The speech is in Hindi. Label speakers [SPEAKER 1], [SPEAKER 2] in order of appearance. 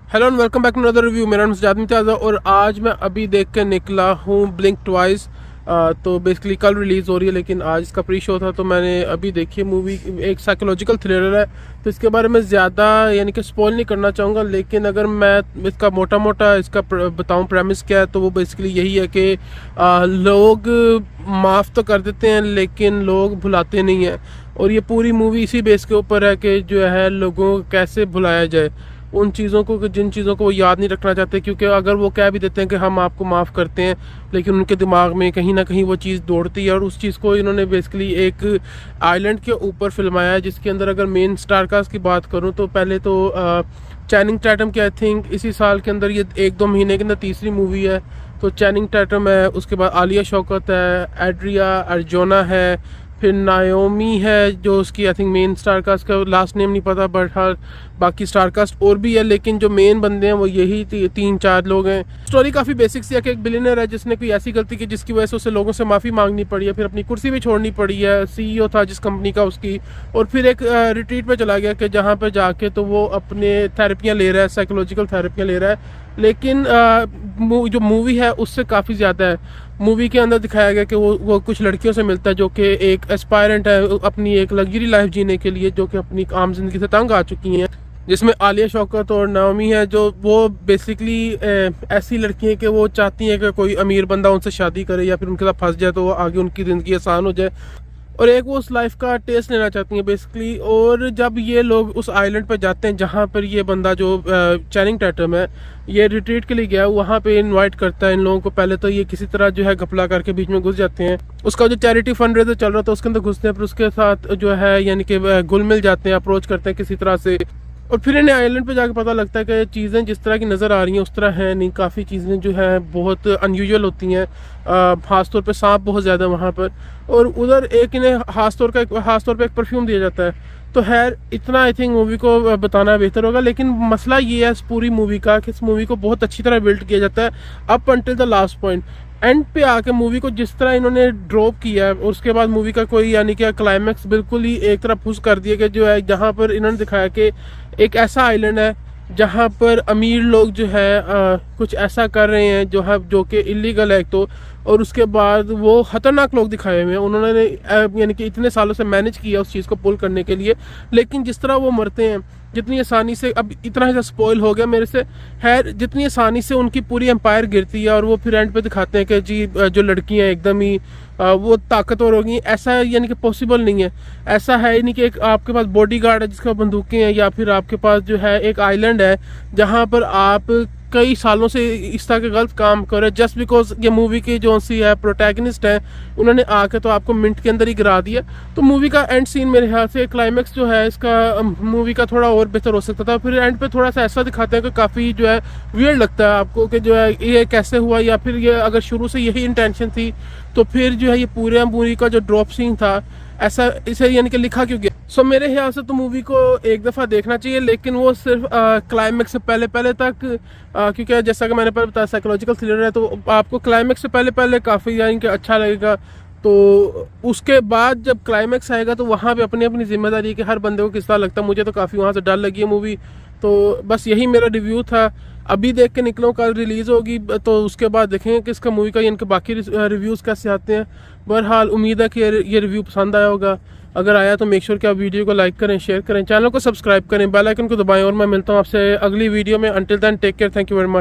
[SPEAKER 1] Hello and welcome back to another review. मेरा नाम सजाद मिर्जा और आज मैं अभी देख कर निकला हूँ ब्लिंक ट्वाइस। तो बेसिकली कल रिलीज़ हो रही है लेकिन आज इसका प्री शो था तो मैंने अभी देखी मूवी। एक साइकोलॉजिकल थ्रिलर है तो इसके बारे में ज़्यादा यानी कि स्पॉइल नहीं करना चाहूँगा, लेकिन अगर मैं इसका मोटा मोटा इसका बताऊँ प्रेमिस क्या है तो वो बेसिकली यही है कि लोग माफ़ तो कर देते हैं लेकिन लोग भुलाते नहीं हैं। और ये पूरी मूवी इसी बेस के ऊपर है कि जो है लोगों को कैसे भुलाया जाए उन चीज़ों को, जिन चीज़ों को वो याद नहीं रखना चाहते। क्योंकि अगर वो कह भी देते हैं कि हम आपको माफ़ करते हैं लेकिन उनके दिमाग में कहीं ना कहीं वो चीज़ दौड़ती है। और उस चीज़ को इन्होंने बेसिकली एक आइलैंड के ऊपर फिल्माया है जिसके अंदर अगर मेन स्टार कास्ट की बात करूँ तो पहले तो चैनिंग टैटम की आई थिंक इसी साल के अंदर ये 1-2 महीने के अंदर तीसरी मूवी है। तो चैनिंग टैटम है, उसके बाद आलिया शौकत है, एड्रिया अर्जोना है, फिर नायोमी है जो उसकी I think main star cast का लास्ट नेम नहीं पता, बट हाँ बाकी स्टार कास्ट और भी है लेकिन जो मेन बंदे हैं वो यही 3-4 लोग हैं। स्टोरी काफ़ी बेसिक सी है कि एक बिलियनर है जिसने कोई ऐसी गलती की जिसकी वजह से उसे लोगों से माफ़ी मांगनी पड़ी है, फिर अपनी कुर्सी भी छोड़नी पड़ी है, CEO था जिस कंपनी का उसकी, और फिर एक रिट्रीट पे चला गया कि जहाँ पर जाके तो वो अपने थेरेपियाँ ले रहा है, साइकोलॉजिकल थेरेपियाँ ले रहा है। लेकिन जो मूवी है उससे काफ़ी ज़्यादा है। मूवी के अंदर दिखाया गया कि वो कुछ लड़कियों से मिलता है जो कि एक एस्पायरेंट है अपनी एक लग्जरी लाइफ जीने के लिए, जो कि अपनी आम जिंदगी से तंग आ चुकी हैं, जिसमें आलिया शौकत और नाओमी है जो वो बेसिकली ऐसी लड़की हैं कि वो चाहती हैं कि कोई अमीर बंदा उनसे शादी करे या फिर उनके साथ फंस जाए तो वो आगे उनकी ज़िंदगी आसान हो जाए, और एक वो उस लाइफ का टेस्ट लेना चाहती हैं बेसिकली। और जब ये लोग उस आइलैंड पर जाते हैं जहाँ पर ये बंदा जो चैनिंग टैटम है ये रिट्रीट के लिए गया, वहाँ पे इनवाइट करता है इन लोगों को। पहले तो ये किसी तरह जो है घपला करके बीच में घुस जाते हैं, उसका जो चैरिटी फंड रेजर चल रहा था उसके अंदर घुसते हैं, फिर उसके साथ जो है यानी कि घुल मिल जाते हैं, अप्रोच करते हैं किसी तरह से। और फिर इन्हें आइलैंड पे जाके पता लगता है कि चीज़ें जिस तरह की नज़र आ रही हैं उस तरह है नहीं, काफ़ी चीज़ें जो है बहुत अनयूजुअल होती हैं। ख़ास तौर पे सांप बहुत ज़्यादा वहाँ पर, और उधर एक इन्हें ख़ास तौर पे एक परफ्यूम दिया जाता है। तो खैर इतना आई थिंक मूवी को बताना बेहतर होगा, लेकिन मसला ये है इस पूरी मूवी का कि इस मूवी को बहुत अच्छी तरह बिल्ड किया जाता है up until the last point. And पे आके मूवी को जिस तरह इन्होंने ड्रॉप किया है और उसके बाद मूवी का कोई यानी कि क्लाइमैक्स बिल्कुल ही एक तरह पुश कर दिया कि जो है जहाँ पर इन्होंने दिखाया कि एक ऐसा आइलैंड है जहाँ पर अमीर लोग जो है कुछ ऐसा कर रहे हैं जो कि इलीगल है एक तो, और उसके बाद वो ख़तरनाक लोग दिखाए हुए हैं। उन्होंने यानी कि इतने सालों से मैनेज किया उस चीज़ को पुल करने के लिए, लेकिन जिस तरह वो मरते हैं जितनी आसानी से, अब इतना सा स्पॉइल हो गया मेरे से, खैर जितनी आसानी से उनकी पूरी एम्पायर गिरती है और वो फिर एंड पे दिखाते हैं कि जी जो लड़कियां एकदम ही वो ताकतवर हो गई, ऐसा यानी कि पॉसिबल नहीं है। ऐसा है ही नहीं कि एक आपके पास बॉडीगार्ड है जिसका बंदूकें हैं, या फिर आपके पास जो है एक आइलैंड है जहाँ पर आप कई सालों से इस तरह के गलत काम कर रहे हैं जस्ट बिकॉज ये मूवी की जो सी है प्रोटैगनिस्ट है उन्होंने आके तो आपको मिनट के अंदर ही गिरा दिया। तो मूवी का एंड सीन मेरे ख्याल से क्लाइमैक्स जो है इसका मूवी का थोड़ा और बेहतर हो सकता था। फिर एंड पे थोड़ा सा ऐसा दिखाते हैं कि काफ़ी जो है वियर्ड लगता है आपको कि जो है ये कैसे हुआ, या फिर ये अगर शुरू से यही इंटेंशन थी तो फिर जो है ये पूरे मूवी का जो ड्रॉप सीन था ऐसा इसे यानी कि लिखा क्यों गया। सो मेरे ख्याल से तो मूवी को एक दफ़ा देखना चाहिए, लेकिन वो सिर्फ क्लाइमैक्स से पहले तक क्योंकि जैसा कि मैंने पहले बताया साइकोलॉजिकल थ्रिलर है तो आपको क्लाइमैक्स से पहले काफ़ी यानी कि अच्छा लगेगा। तो उसके बाद जब क्लाइमैक्स आएगा तो वहाँ पे अपनी अपनी जिम्मेदारी है कि हर बंदे को किस तरह लगता है। मुझे तो काफ़ी वहाँ से डर लगी है मूवी। तो बस यही मेरा रिव्यू था, अभी देख के निकलो, कल रिलीज़ होगी तो उसके बाद देखेंगे कि इसका मूवी का इनके बाकी रिव्यूज़ कैसे आते हैं। बहरहाल उम्मीद है कि ये रिव्यू पसंद आया होगा। अगर आया तो मेक श्योर कि आप वीडियो को लाइक करें, शेयर करें, चैनल को सब्सक्राइब करें, बेल आइकन को दबाएं, और मैं मिलता हूँ आपसे अगली वीडियो में। Until then take care, thank you very much.